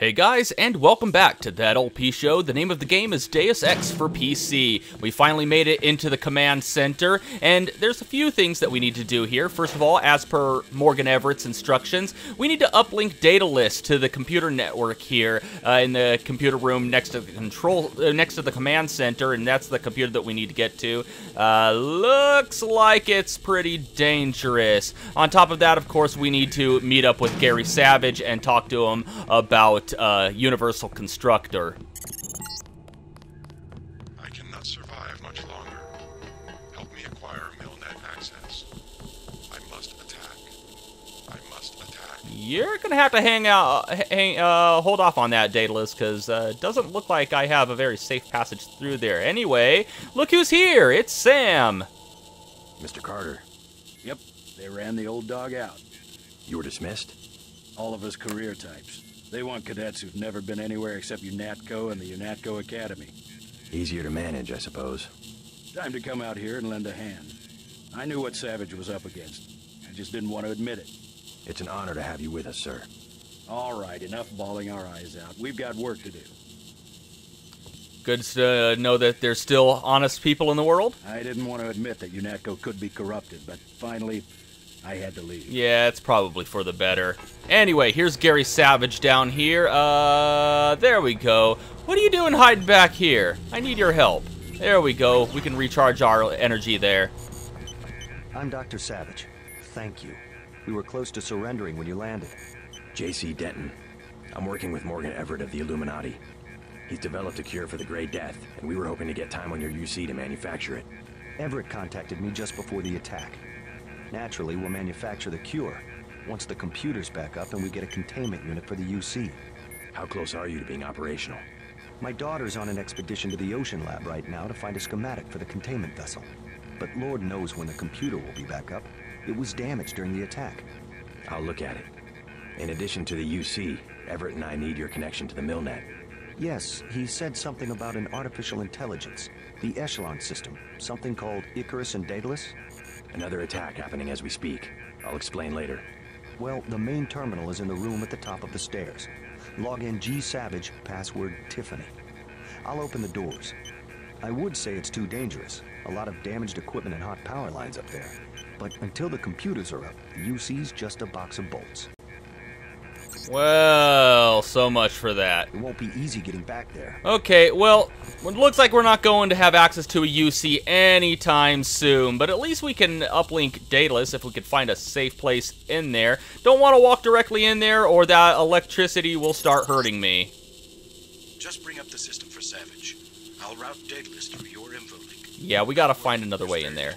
Hey guys, and welcome back to That Old P Show. The name of the game is Deus Ex for PC. We finally made it into the command center, and there's a few things that we need to do here. First of all, as per Morgan Everett's instructions, we need to uplink Daedalus to the computer network here in the computer room next to the next to the command center, and that's the computer that we need to get to. Looks like it's pretty dangerous. On top of that, of course, we need to meet up with Gary Savage and talk to him about Universal Constructor. I cannot survive much longer. Help me acquire Milnet access. I must attack. I must attack. You're gonna have to hold off on that, Daedalus, because it doesn't look like I have a very safe passage through there. Anyway, look who's here! It's Sam! Mr. Carter, Yep, they ran the old dog out. you were dismissed? All of us career types. They want cadets who've never been anywhere except UNATCO and the UNATCO Academy. Easier to manage, I suppose. Time to come out here and lend a hand. I knew what Savage was up against. I just didn't want to admit it. It's an honor to have you with us, sir. All right, enough bawling our eyes out. We've got work to do. Good to know that there's still honest people in the world. I didn't want to admit that UNATCO could be corrupted, but finally, I had to leave. Yeah, it's probably for the better. Anyway, here's Gary Savage down here. There we go. What are you doing hiding back here? I need your help. There we go. We can recharge our energy there. I'm Dr. Savage. Thank you. We were close to surrendering when you landed. J.C. Denton. I'm working with Morgan Everett of the Illuminati. He's developed a cure for the Grey Death, and we were hoping to get time on your UC to manufacture it. Everett contacted me just before the attack. Naturally, we'll manufacture the cure once the computer's back up and we get a containment unit for the UC. How close are you to being operational? My daughter's on an expedition to the ocean lab right now to find a schematic for the containment vessel. But Lord knows when the computer will be back up. It was damaged during the attack. I'll look at it. In addition to the UC, Everett and I need your connection to the Milnet. Yes, he said something about an artificial intelligence. The Echelon system. Something called Icarus and Daedalus. Another attack happening as we speak. I'll explain later. Well, the main terminal is in the room at the top of the stairs. Log in G Savage, password Tiffany. I'll open the doors. I would say it's too dangerous. A lot of damaged equipment and hot power lines up there. But until the computers are up, the UC's just a box of bolts. Well, so much for that. It won't be easy getting back there. Okay, well, it looks like we're not going to have access to a UC anytime soon, but at least we can uplink Daedalus if we could find a safe place in there. Don't want to walk directly in there or that electricity will start hurting me. Just bring up the system for Savage. I'll route Daedalus through your info link. Yeah, we gotta find another way in there.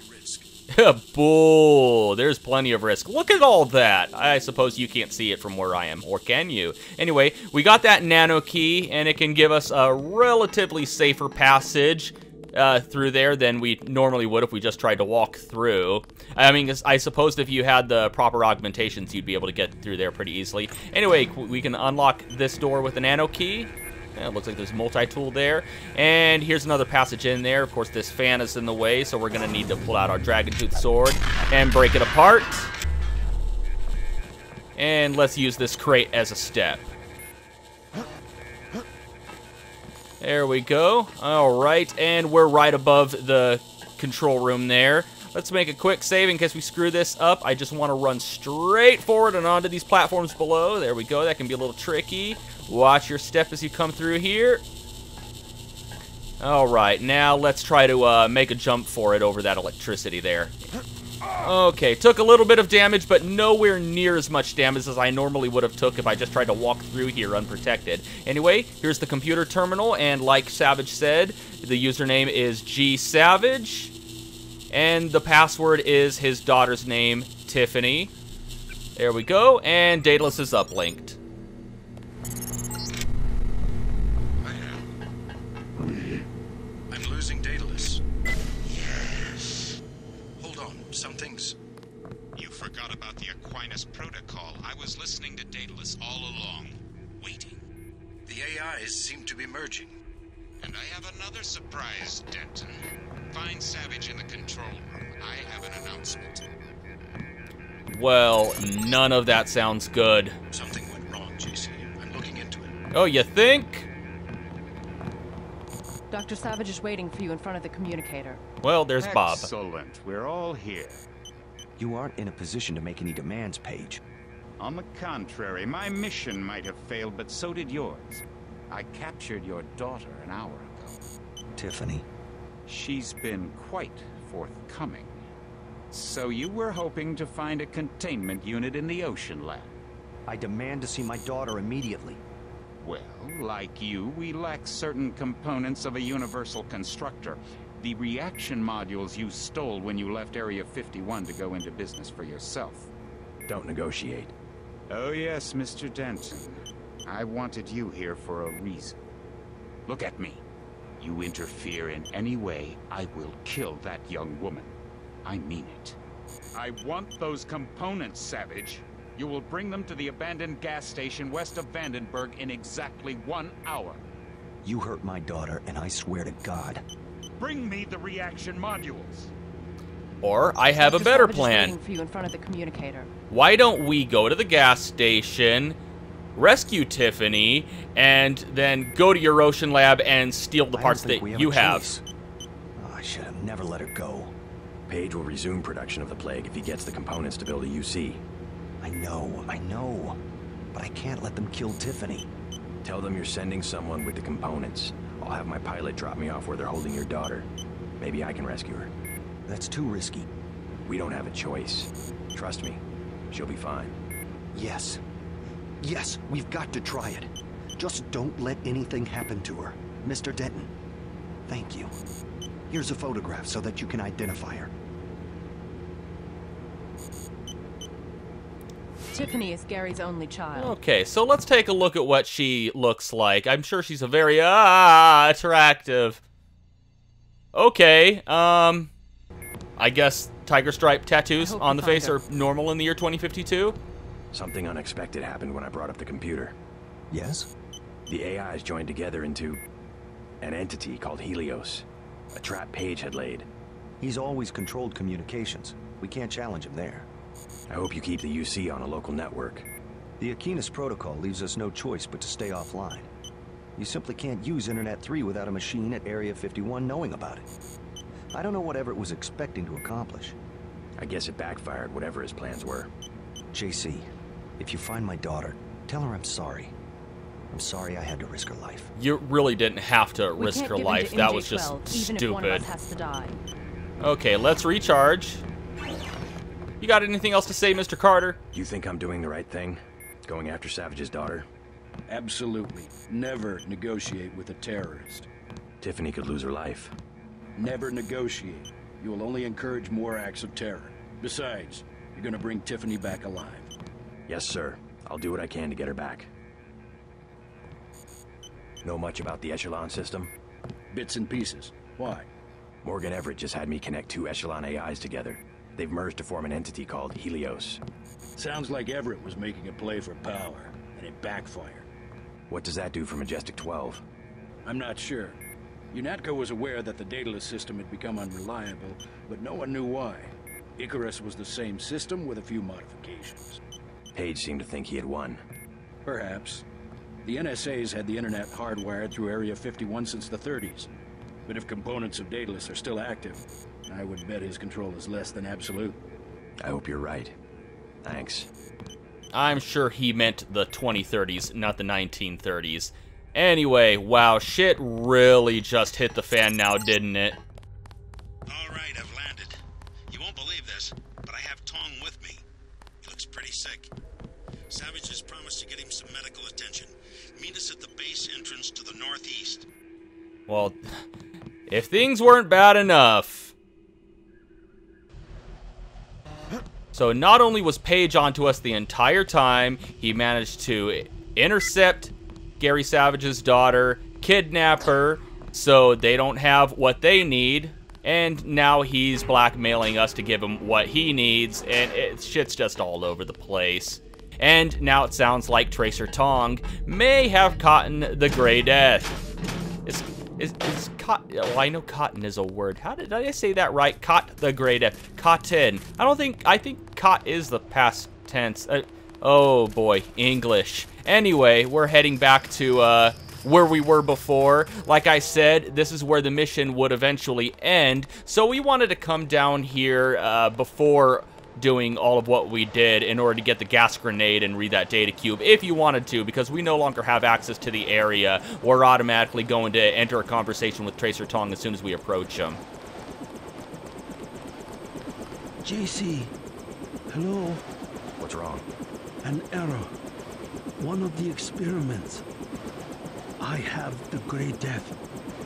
Bull, there's plenty of risk. Look at all that. I suppose you can't see it from where I am, or can you? Anyway, we got that nano key, and it can give us a relatively safer passage through there than we normally would if we just tried to walk through. I mean, I suppose if you had the proper augmentations, you'd be able to get through there pretty easily. Anyway, we can unlock this door with the nano key. Yeah, it looks like there's a multi-tool there. And here's another passage in there. Of course, this fan is in the way, so we're going to need to pull out our Dragon Tooth Sword and break it apart. And let's use this crate as a step. There we go. All right, and we're right above the control room there. Let's make a quick save in case we screw this up. I just want to run straight forward and onto these platforms below. There we go. That can be a little tricky. Watch your step as you come through here. All right, now let's try to make a jump for it over that electricity there. Okay, took a little bit of damage, but nowhere near as much damage as I normally would have took if I just tried to walk through here unprotected. Anyway, here's the computer terminal, and like Savage said, the username is G Savage. And the password is his daughter's name, Tiffany. There we go, and Daedalus is uplinked. I'm losing Daedalus. Yes. Hold on, some things. You forgot about the Aquinas protocol. I was listening to Daedalus all along, waiting. The AIs seem to be merging. And I have another surprise, Denton. Find Savage in the control room. I have an announcement. Well, none of that sounds good. Something went wrong, JC. I'm looking into it. Oh, you think? Dr. Savage is waiting for you in front of the communicator. Well, there's Bob. Excellent. We're all here. You aren't in a position to make any demands, Paige. On the contrary, my mission might have failed, but so did yours. I captured your daughter an hour ago. Tiffany. She's been quite forthcoming. So you were hoping to find a containment unit in the Ocean Lab? I demand to see my daughter immediately. Well, like you, we lack certain components of a universal constructor. The reaction modules you stole when you left Area 51 to go into business for yourself. Don't negotiate. Oh yes, Mr. Denton. I wanted you here for a reason. Look at me. You interfere in any way, I will kill that young woman. I mean it. I want those components, Savage. You will bring them to the abandoned gas station west of Vandenberg in exactly 1 hour. You hurt my daughter, and I swear to God. Bring me the reaction modules. Or I have a Dr. better Savage is plan. waiting for you in front of the communicator. Why don't we go to the gas station, rescue Tiffany, and then go to your Ocean Lab and steal the parts that you have? Oh, I should have never let her go. Paige will resume production of the Plague if he gets the components to build a UC. I know. But I can't let them kill Tiffany. Tell them you're sending someone with the components. I'll have my pilot drop me off where they're holding your daughter. Maybe I can rescue her. That's too risky. We don't have a choice. Trust me, she'll be fine. Yes, we've got to try it. Just don't let anything happen to her. Mr. Denton, thank you. Here's a photograph so that you can identify her. Tiffany is Gary's only child. Okay, so let's take a look at what she looks like. I'm sure she's a very, attractive. Okay, I guess tiger stripe tattoos on the face are normal in the year 2052? Something unexpected happened when I brought up the computer. Yes? The AIs joined together into an entity called Helios. A trap Paige had laid. He's always controlled communications. We can't challenge him there. I hope you keep the UC on a local network. The Aquinas protocol leaves us no choice but to stay offline. You simply can't use Internet 3 without a machine at Area 51 knowing about it. I don't know what Everett was expecting to accomplish. I guess it backfired, whatever his plans were. JC, if you find my daughter, tell her I'm sorry. I'm sorry I had to risk her life. You really didn't have to risk her life. That was just even if one of stupid. us has to die. Okay, let's recharge. You got anything else to say, Mr. Carter? You think I'm doing the right thing? Going after Savage's daughter? Absolutely. Never negotiate with a terrorist. Tiffany could lose her life. Never negotiate. You will only encourage more acts of terror. Besides, you're gonna bring Tiffany back alive. Yes, sir. I'll do what I can to get her back. Know much about the Echelon system? Bits and pieces. Why? Morgan Everett just had me connect 2 Echelon AIs together. They've merged to form an entity called Helios. Sounds like Everett was making a play for power, and it backfired. What does that do for Majestic 12? I'm not sure. UNATCO was aware that the Daedalus system had become unreliable, but no one knew why. Icarus was the same system with a few modifications. Paige seemed to think he had won. Perhaps. The NSA's had the internet hardwired through Area 51 since the 30s. But if components of Daedalus are still active, I would bet his control is less than absolute. I hope you're right. Thanks. I'm sure he meant the 2030s, not the 1930s. Anyway, wow, shit really just hit the fan now, didn't it? All right, I've landed. You won't believe this, but I have Tong with me. He looks pretty sick. Savage has promised to get him some medical attention. Meet us at the base entrance to the northeast. Well, if things weren't bad enough. So not only was Paige onto us the entire time, he managed to intercept Gary Savage's daughter, kidnap her, so they don't have what they need, and now he's blackmailing us to give him what he needs, and shit's just all over the place. And now it sounds like Tracer Tong may have caught the Gray Death. Is cotton? Well, I know cotton is a word. How did I say that right? Caught the Gray Death. Cotton. I think caught is the past tense. Oh boy, English. Anyway, we're heading back to where we were before. Like I said, this is where the mission would eventually end, so we wanted to come down here before doing all of what we did in order to get the gas grenade and read that data cube if you wanted to, because we no longer have access to the area. We're automatically going to enter a conversation with Tracer Tong as soon as we approach him. JC, hello? What's wrong? An error. One of the experiments. I have the Grey Death.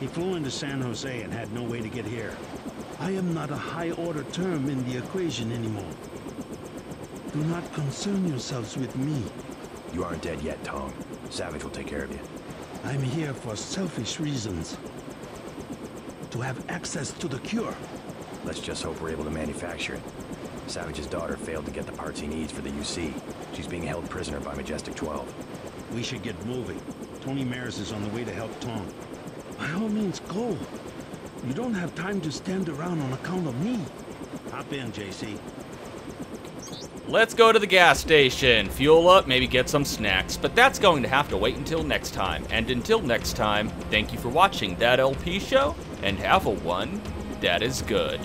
He flew into San Jose and had no way to get here. I am not a high-order term in the equation anymore. Do not concern yourselves with me. You aren't dead yet, Tong. Savage will take care of you. I'm here for selfish reasons. To have access to the cure. Let's just hope we're able to manufacture it. Savage's daughter failed to get the parts he needs for the UC. She's being held prisoner by Majestic 12. We should get moving. Tony Mares is on the way to help Tong. By all means, go. You don't have time to stand around on account of me. Hop in, JC. Let's go to the gas station, fuel up, maybe get some snacks, but that's going to have to wait until next time. And until next time, thank you for watching That LP Show, and have a one that is good.